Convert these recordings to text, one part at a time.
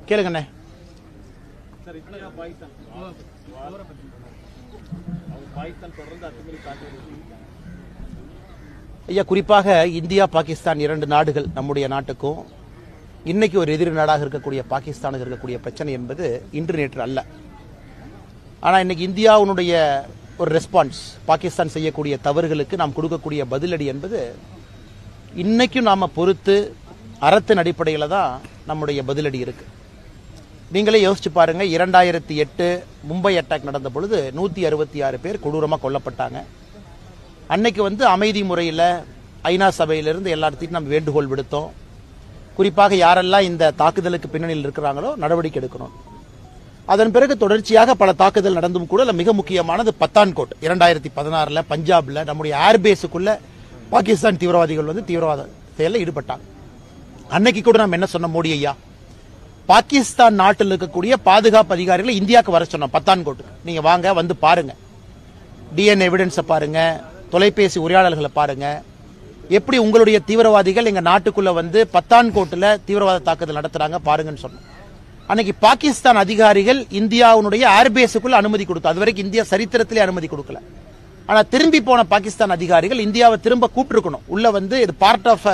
கேளுங்கண்ணே. ஐயா, குறிப்பாக இந்தியா பாகிஸ்தான் இரண்டு நாடுகள் நம்முடைய நாட்டுக்கும் இன்னைக்கு ஒரு எதிரி நாடாக இருக்கக்கூடிய பாகிஸ்தானுக்கு இருக்கக்கூடிய பிரச்சனை என்பது இன்று நேற்று அல்ல. ஆனால் இன்னைக்கு இந்தியாவுடைய ஒரு ரெஸ்பான்ஸ், பாகிஸ்தான் செய்யக்கூடிய தவறுகளுக்கு நாம் கொடுக்கக்கூடிய பதிலடி என்பது இன்னைக்கும் நாம பொறுத்து அறத்தின் அடிப்படையில் தான் நம்முடைய பதிலடி இருக்கு. நீங்களே யோசிச்சு பாருங்க, 2008 மும்பை அட்டாக் நடந்த பொழுது 166 பேர் கொடூரமாக கொல்லப்பட்டாங்க. அன்னைக்கு அமைதி முறையில் ஐநா சபையிலிருந்து எல்லாத்தையும் நம்ம வேண்டுகோள் விடுத்தோம். குறிப்பாக யாரெல்லாம் இந்த தாக்குதலுக்கு பின்னணியில் இருக்கிறாங்களோ நடவடிக்கை எடுக்கணும். அதன் பிறகு தொடர்ச்சியாக பல தாக்குதல் நடந்தும் கூட மிக முக்கியமானது பத்தான்கோட் 2016 பஞ்சாப்ல நம்முடைய ஏர்பேஸுக்குள்ள பாகிஸ்தான் தீவிரவாதிகள் தீவிரவாத செயலில் ஈடுபட்டாங்க. அன்னைக்கு கூட நம்ம என்ன சொன்ன, மோடி ஐயா, பாகிஸ்தான் நாட்டில் இருக்கக்கூடிய பாதுகாப்பு அதிகாரிகளை இந்தியாவுக்கு வர சொன்னோம். பத்தான்கோட்டுக்கு நீங்க வாங்க, வந்து பாருங்க, டிஎன்ஏ எவிடன்ஸை பாருங்க, தொலைபேசி உரையாடல்களை பாருங்க, எப்படி உங்களுடைய தீவிரவாதிகள் எங்க நாட்டுக்குள்ள பத்தான்கோட்டுல தீவிரவாத தாக்குதல் நடத்துறாங்க பாருங்கன்னு சொன்னோம். அன்னைக்கு பாகிஸ்தான் அதிகாரிகள் இந்தியாவுடைய ஏர்பேஸுக்குள்ள அனுமதி கொடுத்தோம். அது வரைக்கும் இந்தியா சரித்திரத்திலே அனுமதி கொடுக்கல. ஆனா திரும்பி போன பாகிஸ்தான் அதிகாரிகள் இந்தியாவை திரும்ப கூப்பிட்டுருக்கணும். உள்ள இது பார்ட் ஆஃப்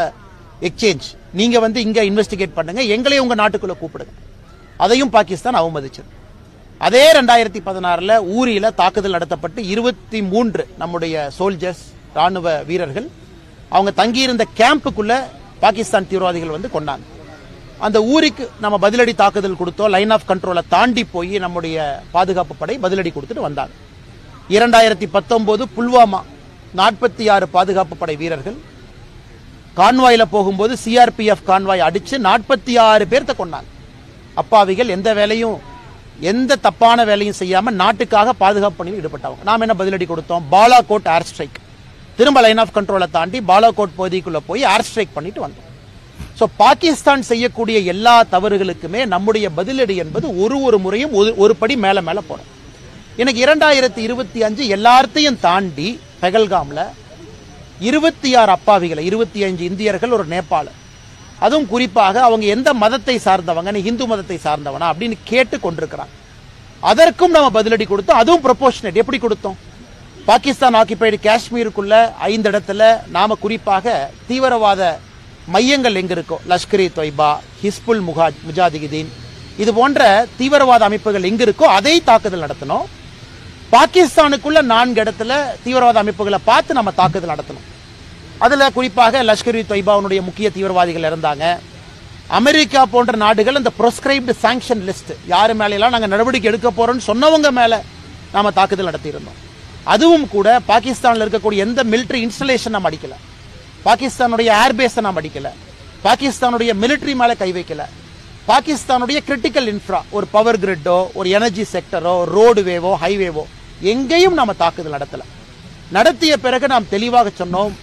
எக்ஸ்சேஞ்ச், நீங்க இங்க இன்வெஸ்டிகேட் பண்ணுங்க, எங்களையும் உங்க நாட்டுக்குள்ள கூப்பிடுங்க. அதையும் பாகிஸ்தான் அவமதிச்சது. அதே 2016 ஊரியில தாக்குதல் நடத்தப்பட்டு 23 நம்முடைய சோல்ஜர்ஸ், ராணுவ வீரர்கள் அவங்க தங்கியிருந்த கேம்புக்குள்ள பாகிஸ்தான் தீவிரவாதிகள் கொண்டாங்க. அந்த ஊருக்கு நம்ம பதிலடி தாக்குதல் கொடுத்தோம். லைன் ஆஃப் கண்ட்ரோலை தாண்டி போய் நம்முடைய பாதுகாப்பு படை பதிலடி கொடுத்துட்டு வந்தாங்க. 2019 புல்வாமா 46 பாதுகாப்பு படை வீரர்கள் கான்வாயில போகும்போது சிஆர்பிஎஃப் கான்வாய் அடிச்சு 46 பேர்த்த கொண்டாங்க. அப்பாவிகள் எந்த வேலையும், எந்த தப்பான வேலையும் செய்யாம நாட்டுக்காக பாதுகாப்பு பணியில் ஈடுபட்டவங்க. நாம் என்ன பதிலடி கொடுத்தோம்? பாலாகோட் ஏர் ஸ்ட்ரைக், திரும்ப லைன் ஆஃப் கண்ட்ரோலை தாண்டி பாலாகோட் பகுதிக்குள்ள போய் ஏர் ஸ்ட்ரைக் பண்ணிட்டு வந்தோம். சோ பாகிஸ்தான் செய்யக்கூடிய எல்லா தவறுகளுக்குமே நம்முடைய பதிலடி என்பது ஒரு முறையும் ஒரு படி மேல மேல போறோம். எனக்கு 2025 எல்லாத்தையும் தாண்டி பெகல்காம்ல 26 அப்பாவிகளை, 25 இந்தியர்கள், ஒரு நேபாள, அதுவும் குறிப்பாக அவங்க எந்த மதத்தை சார்ந்தவங்க, இந்து மதத்தை சார்ந்தவனா அப்படின்னு கேட்டு கொண்டிருக்கிறாங்க. அதற்கும் நம்ம பதிலடி கொடுத்தோம். அதுவும் ப்ரொபோர்ஷனேட். எப்படி கொடுத்தோம்? பாகிஸ்தான் ஆக்கிபைடு காஷ்மீருக்குள்ள 5 இடத்துல நாம குறிப்பாக தீவிரவாத மையங்கள் எங்க இருக்கோ, லஷ்கர்-இ தொய்பா, ஹிஸ்புல் முஜாஹிதீன், இது போன்ற தீவிரவாத அமைப்புகள் எங்க இருக்கோ அதை தாக்குதல் நடத்தணும். பாகிஸ்தானுக்குள்ள 4 இடத்துல தீவிரவாத அமைப்புகளை பார்த்து நம்ம தாக்குதல் நடத்தணும். அதுல குறிப்பாக லஷ்கர்-இ தொய்பாவுடைய முக்கிய தீவிரவாதிகள் இருந்தாங்க. அமெரிக்கா போன்ற நாடுகள் அந்த ப்ரோஸ்கிரைப்டு சாங்ஷன் லிஸ்ட், யாரு மேலாம் நாங்க நடவடிக்கை எடுக்க போறோம்னு சொன்னவங்க மேல நாம தாக்குதல் நடத்தி இருந்தோம். அதுவும் கூட பாகிஸ்தான்ல இருக்கக்கூடிய எந்த மிலிட்டரி இன்ஸ்டாலேஷன் நாம் அடிக்கல, பாகிஸ்தானுடைய ஏர்பேஸை நாம் அடிக்கல, பாகிஸ்தானுடைய மிலிட்டரி மேல கை வைக்கல, பாகிஸ்தானுடைய கிரிட்டிக்கல் இன்ஃப்ரா, ஒரு பவர் கிரிட்டோ, ஒரு எனர்ஜி செக்டரோ, ரோடுவேவோ, ஹைவேவோ எங்கேயும் நாம தாக்குதல் நடத்தல. நடத்திய பிறகு நாம் தெளிவாக சொன்னோம்,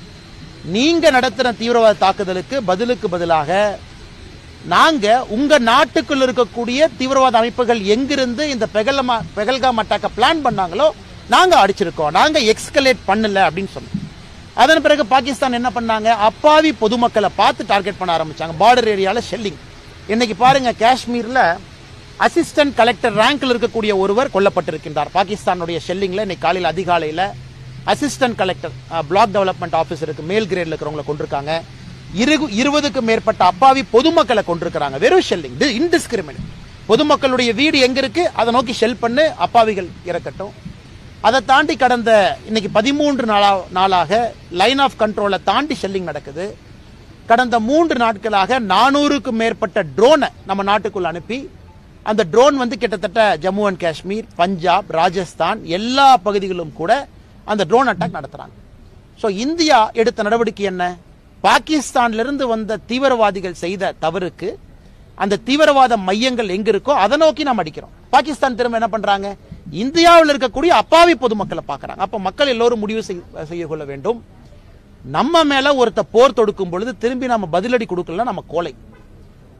நீங்க நடத்தின தீவிரவாத தாக்குதலுக்கு பதிலாக நாங்க உங்க நாட்டுக்குள்ள இருக்கக்கூடிய தீவிரவாத அமைப்புகள் எங்கிருந்து இந்த பெகல்காம் அட்டாக்க பிளான் பண்ணாங்களோ நாங்க அடிச்சிருக்கோம், நாங்க எக்ஸ்கலேட் பண்ணல அப்படின்னு சொன்னோம். அதன் பிறகு பாகிஸ்தான் என்ன பண்ணாங்க? அப்பாவி பொதுமக்களை பார்த்து டார்கெட் பண்ண ஆரம்பிச்சாங்க. பார்டர் ஏரியால ஷெல்லிங். இன்னைக்கு பாருங்க, காஷ்மீர்ல அசிஸ்டன்ட் கலெக்டர் ரேங்க்ல இருக்கக்கூடிய ஒருவர் கொல்லப்பட்டிருக்கின்றார். பாகிஸ்தானுடைய ஷெல்லிங்ல இன்னைக்கு காலையில் அதிகாலையில் அசிஸ்டன்ட் கலெக்டர், பிளாக் டெவலப்மெண்ட் ஆபீசருக்கு மேல் கிரேட்ல இருக்கிறவங்களை கொண்டிருக்காங்க. 20க்கும் மேற்பட்ட அப்பாவி பொதுமக்களை கொண்டிருக்கிறாங்க. வெறும் ஷெல்லிங், இன்டிஸ்கிரிமினேட். பொதுமக்களுடைய வீடு எங்க இருக்கு அதை நோக்கி ஷெல் பண்ணு, அப்பாவிகள் இறக்கட்டும். அதை தாண்டி கடந்த இன்னைக்கு 13 நாளாக லைன் ஆஃப் கண்ட்ரோலை தாண்டி ஷெல்லிங் நடக்குது. கடந்த 3 நாட்களாக 400க்கும் மேற்பட்ட ட்ரோனை நம்ம நாட்டுக்குள்ள அனுப்பி அந்த ட்ரோன் கிட்டத்தட்ட ஜம்மு அண்ட் காஷ்மீர், பஞ்சாப், ராஜஸ்தான் எல்லா பகுதிகளிலும் கூட அந்த ட்ரோன் அட்டாக் நடத்துறாங்க. சோ இந்தியா எடுத்த நடவடிக்கை என்ன? பாகிஸ்தான்ல இருந்து வந்த தீவிரவாதிகள் செய்த தவறுக்கு அந்த தீவிரவாத மையங்கள் எங்க இருக்கோ அதை நோக்கி நாம் அடிக்கிறோம். பாகிஸ்தான் திரும்ப என்ன பண்றாங்க? இந்தியாவில் இருக்கக்கூடிய அப்பாவி பொதுமக்களை பார்க்கறாங்க. அப்ப மக்கள் எல்லோரும் முடிவு செய்ய கொள்ள வேண்டும், நம்ம மேல ஒருத்த போர் தொடுக்கும் பொழுது திரும்பி நம்ம பதிலடி கொடுக்கல, நம்ம கோலை.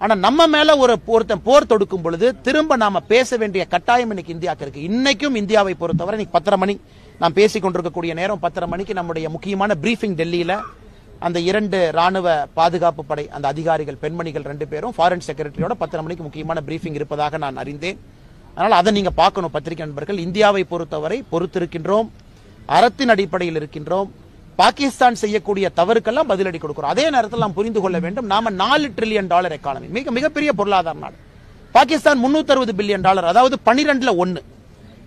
ஆனா நம்ம மேல ஒருத்தன் போர் தொடுக்கும் பொழுது திரும்ப நாம பேச வேண்டிய கட்டாயம் இன்னைக்கு இந்தியாவுக்கு இருக்கு. இன்னைக்கும் இந்தியாவை பொறுத்தவரை இன்னைக்கு 10:30 மணி நாம் பேசிக் கொண்டிருக்கக்கூடிய நேரம் 10:30 மணிக்கு நம்முடைய முக்கியமான பிரீஃபிங் டெல்லியில அந்த 2 ராணுவ பாதுகாப்பு படை அந்த அதிகாரிகள் பெண்மணிகள் 2 பேரும் ஃபாரின் செக்ரட்டரியோட 10 மணிக்கு முக்கியமான பிரீஃபிங் இருப்பதாக நான் அறிந்தேன். அதனால் அதை நீங்க பார்க்கணும் பத்திரிகை நண்பர்கள். இந்தியாவை பொறுத்தவரை பொறுத்திருக்கின்றோம், அறத்தின் அடிப்படையில் இருக்கின்றோம். பாகிஸ்தான் செய்யக்கூடிய தவறுக்கெல்லாம் பதிலடி கொடுக்கிறோம். அதே நேரத்தில் நாம் புரிந்து கொள்ள வேண்டும், நாம $4 trillion எக்கானமி, மிகப்பெரிய பொருளாதார நாடு. பாகிஸ்தான் $360 பில்லியன், அதாவது 12ல் 1.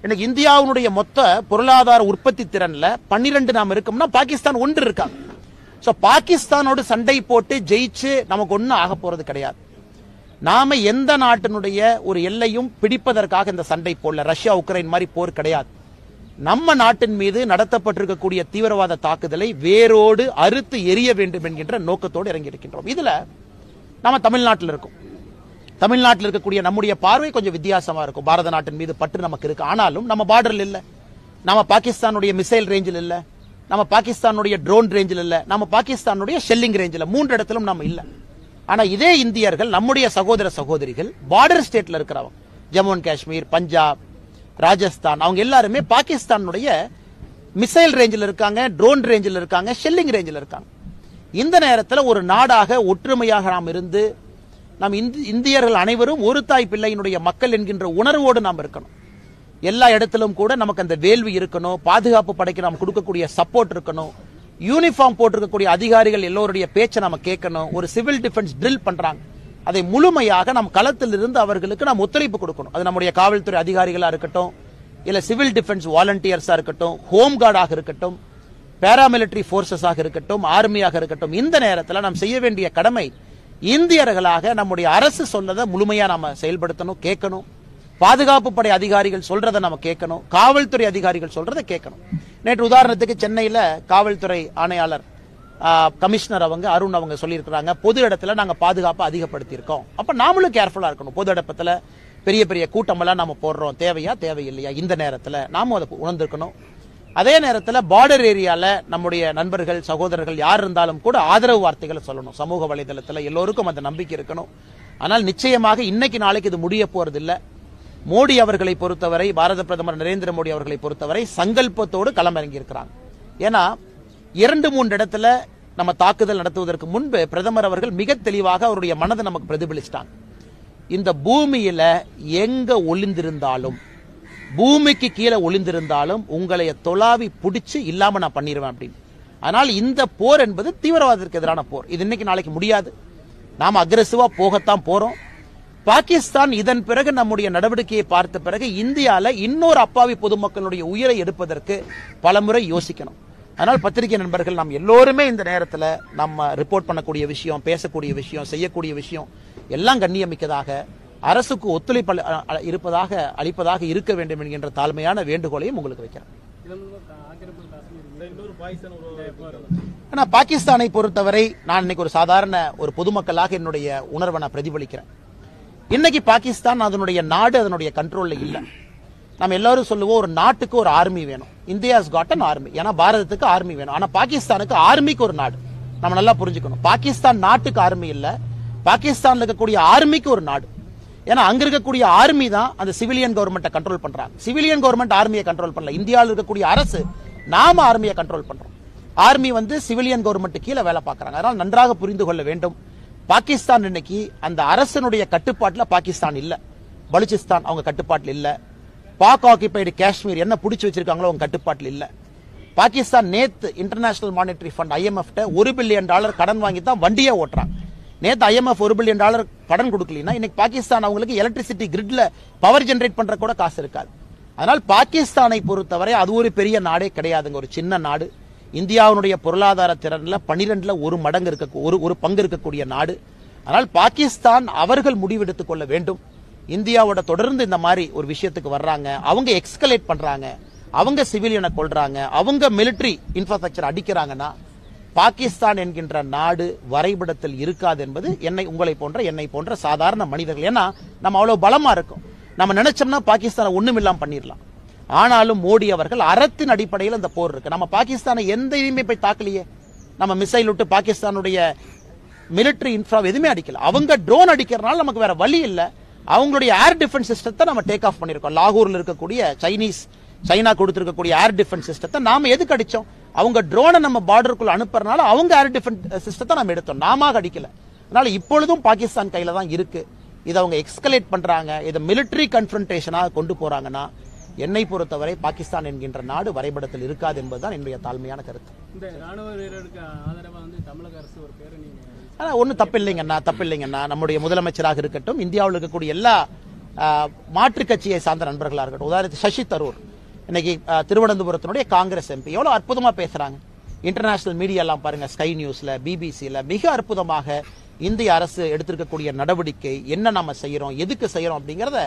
இன்னைக்கு இந்தியாவுடைய மொத்த பொருளாதார உற்பத்தி திறன்ல 12 நாம் இருக்கோம்னா பாகிஸ்தான் 1 இருக்காங்க. சோ பாகிஸ்தானோடு சண்டை போட்டு ஜெயிச்சு நமக்கு ஒன்னும் ஆக போறது கிடையாது. நாம எந்த நாட்டினுடைய ஒரு எல்லையும் பிடிப்பதற்காக இந்த சண்டை போடல. ரஷ்யா உக்ரைன் மாதிரி போர் கிடையாது. நம்ம நாட்டின் மீது நடத்தப்பட்டிருக்கக்கூடிய தீவிரவாத தாக்குதலை வேரோடு அறுத்து எரிய வேண்டும் என்கின்ற நோக்கத்தோடு இறங்கி இருக்கின்றோம். இதுல நம்ம தமிழ்நாட்டில் இருக்கோம். தமிழ்நாட்டில் இருக்கக்கூடிய நம்முடைய பார்வை கொஞ்சம் வித்தியாசமா இருக்கும். பாரத நாட்டின் மீது பற்று நமக்கு இருக்கு. ஆனாலும் நம்ம பார்டரில் இல்ல, நம்ம பாகிஸ்தானுடைய மிசைல் ரேஞ்சில் இல்ல, நம்ம பாகிஸ்தானுடைய ட்ரோன் ரேஞ்சில் இல்ல, நம்ம பாகிஸ்தானுடைய ஷெல்லிங் ரேஞ்சில் 3 இடத்திலும் நம்ம இல்ல. ஆனா இதே இந்தியர்கள், நம்முடைய சகோதர சகோதரிகள் பார்டர் ஸ்டேட்ல இருக்கிறவங்க, ஜம்மு அண்ட் காஷ்மீர், பஞ்சாப், ராஜஸ்தான், அவங்க எல்லாருமே பாகிஸ்தானுடைய மிசைல் ரேஞ்சில் இருக்காங்க, ட்ரோன் ரேஞ்சில் இருக்காங்க, ஷெல்லிங் ரேஞ்சில் இருக்காங்க. இந்த நேரத்தில் ஒரு நாடாக ஒற்றுமையாக நாம் இருந்து நாம் இந்தியர்கள் அனைவரும் ஒரு தாய் பிள்ளையினுடைய மக்கள் என்கின்ற உணர்வோடு நாம் இருக்கணும். எல்லா இடத்திலும் கூட நமக்கு அந்த வேள்வி இருக்கணும். பாதுகாப்பு படைக்கு நாம் கொடுக்கக்கூடிய சப்போர்ட் இருக்கணும். யூனிஃபார்ம் போட்டிருக்கக்கூடிய அதிகாரிகள் எல்லோருடைய பேச்சை நம்ம கேட்கணும். ஒரு சிவில் டிஃபென்ஸ் ட்ரில் பண்றாங்க, அதை முழுமையாக நம் களத்தில் இருந்து அவர்களுக்கு நாம் ஒத்துழைப்பு கொடுக்கணும். அது நம்முடைய காவல்துறை அதிகாரிகளா இருக்கட்டும், இல்ல சிவில் டிஃபென்ஸ் வாலண்டியர்ஸா இருக்கட்டும், ஹோம் கார்டாக இருக்கட்டும், பாராமிலிட்டரி போர்சஸாக இருக்கட்டும், ஆர்மியாக இருக்கட்டும். இந்த நேரத்தில் நாம் செய்ய வேண்டிய கடமை, இந்தியர்களாக நம்முடைய அரசு சொல்லதை முழுமையா நாம செயல்படுத்தணும், கேட்கணும். பாதுகாப்பு படை அதிகாரிகள் சொல்றதை நம்ம கேட்கணும், காவல்துறை அதிகாரிகள் சொல்றதை கேட்கணும். நேற்று உதாரணத்துக்கு சென்னையில காவல்துறை ஆணையாளர் கமிஷனர் அருண் அவங்க சொல்லியிருக்கிறாங்க, பொது இடத்துல நாங்க பாதுகாப்பை அதிகப்படுத்தி இருக்கோம். அப்ப நாமளும் கேர்ஃபுல்லா இருக்கணும். பொது இடத்துல பெரிய பெரிய கூட்டமெல்லாம் நம்ம போடுறோம், தேவையா தேவையில்லையா, இந்த நேரத்தில் நாமும் அதை உணர்ந்திருக்கணும். அதே நேரத்தில் பார்டர் ஏரியால நம்முடைய நண்பர்கள் சகோதரர்கள் யார் இருந்தாலும் கூட ஆதரவு வார்த்தைகளை சொல்லணும். சமூக வலைதளத்தில் எல்லோருக்கும் அந்த நம்பிக்கை இருக்கணும். ஆனால் நிச்சயமாக இன்னைக்கு நாளைக்கு இது முடிய போறது இல்ல. மோடி அவர்களை பொறுத்தவரை, பாரத பிரதமர் நரேந்திர மோடி அவர்களை பொறுத்தவரை சங்கல்பத்தோடு களமிறங்கி இருக்கிறாங்க. ஏன்னா 2-3 இடத்துல நம்ம தாக்குதல் நடத்துவதற்கு முன்பு பிரதமர் அவர்கள் மிக தெளிவாக அவருடைய மனதை நமக்கு பிரதிபலிச்சிட்டாங்க. இந்த பூமியில எங்க ஒளிந்திருந்தாலும், பூமிக்கு கீழே ஒளிந்திருந்தாலும் உங்களை தொலாவி பிடிச்சு இல்லாம நான் பண்ணிடுவேன் அப்படின்னு. ஆனால் இந்த போர் என்பது தீவிரவாதத்திற்கு எதிரான போர். இது இன்னைக்கு நாளைக்கு முடியாது. நாம அக்ரெசிவா போகத்தான் போறோம். பாகிஸ்தான் இதன் பிறகு நம்முடைய நடவடிக்கையை பார்த்த பிறகு இந்தியால இன்னொரு அப்பாவி பொதுமக்களுடைய உயிரை எடுப்பதற்கு பலமுறை யோசிக்கணும். அதனால் பத்திரிகை நண்பர்கள், நாம் எல்லோருமே இந்த நேரத்தில் நம்ம ரிப்போர்ட் பண்ணக்கூடிய விஷயம், பேசக்கூடிய விஷயம், செய்யக்கூடிய விஷயம் எல்லாம் கண்ணியமிக்கதாக, அரசுக்கு ஒத்துழைப்பு அளிப்பதாக இருக்க வேண்டும் என்கின்ற தாழ்மையான வேண்டுகோளையும் உங்களுக்கு வைக்கிறேன். ஆனா பாகிஸ்தானை பொறுத்தவரை நான் இன்னைக்கு ஒரு சாதாரண ஒரு பொதுமக்களாக என்னுடைய உணர்வை நான் பிரதிபலிக்கிறேன். இன்னைக்கு பாகிஸ்தான் அதனுடைய நாடு அதனுடைய கண்ட்ரோல்ல இல்ல. நம்ம எல்லாரும் சொல்லுவோம், ஒரு நாட்டுக்கு ஒரு ஆர்மி வேணும். India's got an army. ஏன்னா பாரதத்துக்கு ஆர்மி வேணும். ஆனா பாகிஸ்தானுக்கு ஆர்மிக்கு ஒரு நாடு. நம்ம நல்லா புரிஞ்சுக்கணும். பாகிஸ்தான் நாட்டுக்கு ஆர்மி இல்ல, பாகிஸ்தான்ல இருக்கக்கூடிய ஆர்மிக்கு ஒரு நாடு. ஏன்னா அங்க இருக்கக்கூடிய ஆர்மி தான் அந்த சிவிலியன் கவர்மெண்ட்டை கண்ட்ரோல் பண்றாங்க. சிவிலியன் கவர்மெண்ட் ஆர்மியை கண்ட்ரோல் பண்ணல. இந்தியாவில் இருக்கக்கூடிய அரசு நாம ஆர்மியை கண்ட்ரோல் பண்றோம். ஆர்மி சிவிலியன் கவர்மெண்ட் கீழே வேலை பார்க்கறாங்க. அதனால நன்றாக புரிந்து கொள்ள வேண்டும், பாகிஸ்தான் இன்னைக்கு அந்த அரசனுடைய கட்டுப்பாட்டில் பாகிஸ்தான் இல்ல. பலுச்சிஸ்தான் அவங்க கட்டுப்பாட்டில் இல்ல. பாக் ஆக்கிபைடு காஷ்மீர் என்ன பிடிச்சி வச்சிருக்காங்களோ அவங்க கட்டுப்பாட்டில் இல்ல. பாகிஸ்தான் நேத்து international monetary fund IMF $1 billion கடன் வாங்கி தான் வண்டியே ஓட்டுறாங்க. நேத்து IMF $1 பில்லியன் கடன் கொடுக்கலனா இன்னைக்கு பாகிஸ்தான் அவங்களுக்கு எலக்ட்ரிசிட்டி கிரிட்ல பவர் ஜெனரேட் பண்ற கூட காசு இருக்காது. அதனால் பாகிஸ்தானை பொறுத்தவரை அது ஒரு பெரிய நாடே கிடையாதுங்க, ஒரு சின்ன நாடு. இந்தியாவுடைய பொருளாதார திறன்ல 12ல் 1 மடங்கு ஒரு பங்கு இருக்கக்கூடிய நாடு. ஆனால் பாகிஸ்தான் அவர்கள் முடிவெடுத்துக் கொள்ள வேண்டும். இந்தியாவோட தொடர்ந்து இந்த மாதிரி ஒரு விஷயத்துக்கு வர்றாங்க, அவங்க எக்ஸ்கலேட் பண்றாங்க, அவங்க சிவிலியனை கொள்றாங்க, அவங்க மிலிட்டரி இன்ஃப்ராஸ்ட்ரக்சர் அடிக்கிறாங்கன்னா பாகிஸ்தான் என்கின்ற நாடு வரைபடத்தில் இருக்காது என்பது என்னை போன்ற சாதாரண மனிதர்கள். ஏன்னா நம்ம அவ்வளவு பலமா இருக்கும். நம்ம நினைச்சோம்னா பாகிஸ்தானை ஒண்ணுமில்லாம பண்ணிடலாம். ஆனாலும் மோடி அவர்கள் அறத்தின் அடிப்படையில் அந்த போர் இருக்கு. நம்ம பாகிஸ்தானை எந்த இதுவுமே போய் தாக்கலையே. நம்ம மிசைல் விட்டு பாகிஸ்தானுடைய மிலிட்டரி இன்ஃப்ரா எதுவுமே அடிக்கல. அவங்க ட்ரோன் அடிக்கிறதுனால நமக்கு வேற வழி இல்ல. அவங்களுடைய ஏர் டிஃபென்ஸ் சிஸ்டத்தை நம்ம டேக் ஆஃப் பண்ணிருக்கோம். லாகூர்ல இருக்கக்கூடிய சைனா கொடுத்திருக்கக்கூடிய ஏர் டிஃபென்ஸ் சிஸ்டத்தை நாம எதுக்கு அடிச்சோம்? அவங்க ட்ரோனை நம்ம பார்டருக்குள்ள அனுப்புறதுனால அவங்க ஏர் டிஃபென்ஸ் சிஸ்டத்தை நம்ம எடுத்தோம், நாம அடிக்கல. அதனால இப்பொழுதும் பாகிஸ்தான் கையில தான் இருக்கு. இதை அவங்க எக்ஸ்கலேட் பண்றாங்க, இதை மிலிட்டரி கன்ஃபரன்டேஷனாக கொண்டு போறாங்கன்னா என்னை பொறுத்தவரை பாகிஸ்தான் என்கின்ற நாடு வரைபடத்தில் இருக்காது என்பதுதான் என்னுடைய தாழ்மையான கருத்து. இந்த ராணுவ வீரருக்கு ஆதரவா தமிழக அரசு ஒரு பேரணி ஒன்றும் தப்பில்லைங்கண்ணா. நம்முடைய முதலமைச்சராக இருக்கட்டும், இந்தியாவில் இருக்கக்கூடிய எல்லா மாற்றுக் கட்சியை சார்ந்த நண்பர்களாக இருக்கட்டும், உதாரணத்துக்கு சசி தரூர் இன்னைக்கு திருவனந்தபுரத்தினுடைய காங்கிரஸ் எம்பி எவ்வளவு அற்புதமா பேசுறாங்க. இன்டர்நேஷனல் மீடியா எல்லாம் பாருங்க, ஸ்கை நியூஸ்ல, பிபிசியில மிக அற்புதமாக இந்திய அரசு எடுத்திருக்கக்கூடிய நடவடிக்கை என்ன நாம செய்யறோம், எதுக்கு செய்யறோம் அப்படிங்கறத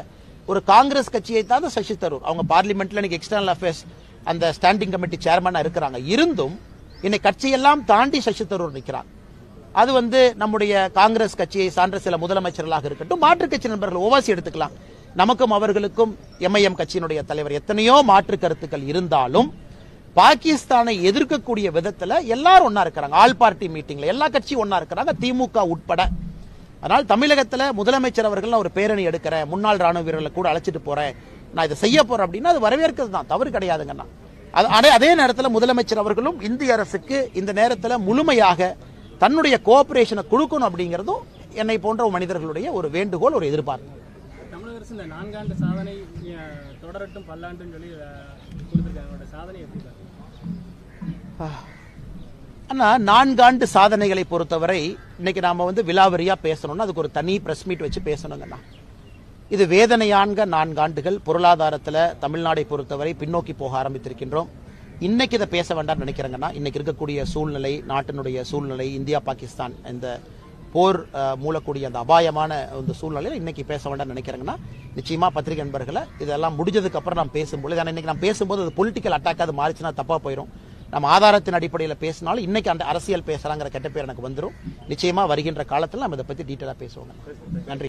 ஒரு காங்கிரஸ் கட்சியை தான் சசி தரூர் அவங்க பார்லிமெண்ட்ல இன்னைக்கு எக்ஸ்டர்னல் அஃபேர்ஸ் அந்த ஸ்டாண்டிங் கமிட்டி சேர்மனா இருக்கிறாங்க. இருந்தும் இன்னைக்கு கட்சியெல்லாம் தாண்டி சசி தரூர் நிற்கிறாங்க. அது நம்முடைய காங்கிரஸ் கட்சியை சார்ந்த சில முதலமைச்சர்களாக இருக்கட்டும், மாற்றுக் கட்சி நண்பர்கள் ஓவாசி எடுத்துக்கலாம். நமக்கும் அவர்களுக்கும் எம்ஐஎம் கட்சியினுடைய தலைவர் எத்தனையோ மாற்று கருத்துக்கள் இருந்தாலும் பாகிஸ்தானை எதிர்க்கக்கூடிய விதத்துல எல்லாரும் ஒன்னா இருக்கிறாங்க. ஆல் பார்ட்டி மீட்டிங்ல எல்லா கட்சியும் ஒன்னா இருக்கிறாங்க, திமுக உட்பட. அதனால் தமிழகத்துல முதலமைச்சர் அவர்கள் ஒரு பேரணி எடுக்கிறேன், முன்னாள் ராணுவ வீரர்களை கூட அழைச்சிட்டு போறேன், நான் இதை செய்ய போறேன் அப்படின்னா அது வரவேற்கிறது தான், தவறு கிடையாதுங்கண்ணா. அதே நேரத்தில் முதலமைச்சர் அவர்களும் இந்திய அரசுக்கு இந்த நேரத்தில் முழுமையாக தன்னுடைய கோஆபரேஷனை கொடுக்கணும் அப்படிங்கிறதும் என்னை போன்ற மனிதர்களுடைய ஒரு வேண்டுகோள், ஒரு எதிர்பார்ப்பு. தமிழக அரசு இந்த 4 ஆண்டு சாதனை தொடரட்டும் பல்லாண்டுன்னு சொல்லி கொடுத்திருக்காங்க. சாதனை எப்படி ஆனா 4 ஆண்டு சாதனைகளை பொறுத்தவரை இன்னைக்கு நாம விலாவரியா பேசணும்னா அதுக்கு ஒரு தனி பிரஸ் மீட் வச்சு பேசணுங்கண்ணா. இது வேதனையான 4 ஆண்டுகள். பொருளாதாரத்தில் தமிழ்நாடை பொறுத்தவரை பின்னோக்கி போக ஆரம்பித்திருக்கின்றோம். இன்னைக்கு இதை பேச வேண்டாம்னு நினைக்கிறேங்கன்னா, இன்னைக்கு இருக்கக்கூடிய சூழ்நிலை, நாட்டினுடைய சூழ்நிலை, இந்தியா பாகிஸ்தான் இந்த போர் மூலக்கூடிய அந்த அபாயமான இந்த சூழ்நிலையில் இன்னைக்கு பேச வேண்டாம்னு நினைக்கிறேங்கன்னா, நிச்சயமா பத்திரிகை நண்பர்களை இதெல்லாம் முடிஞ்சதுக்கு அப்புறம் நாம் பேசும்போது, இன்னைக்கு நாம் பேசும்போது அது பொலிட்டிக்கல் அட்டாக் அது மாறிச்சுன்னா தப்பா போயிடும். நம்ம ஆதாரத்தின் அடிப்படையில் பேசினாலும் இன்னைக்கு அந்த அரசியல் பேசுறாங்கிற கெட்ட பேர் எனக்கு வந்துடும். நிச்சயமா வருகின்ற காலத்தில் நம்ம இதை பத்தி டீட்டெயிலா பேசுவோம். நன்றி.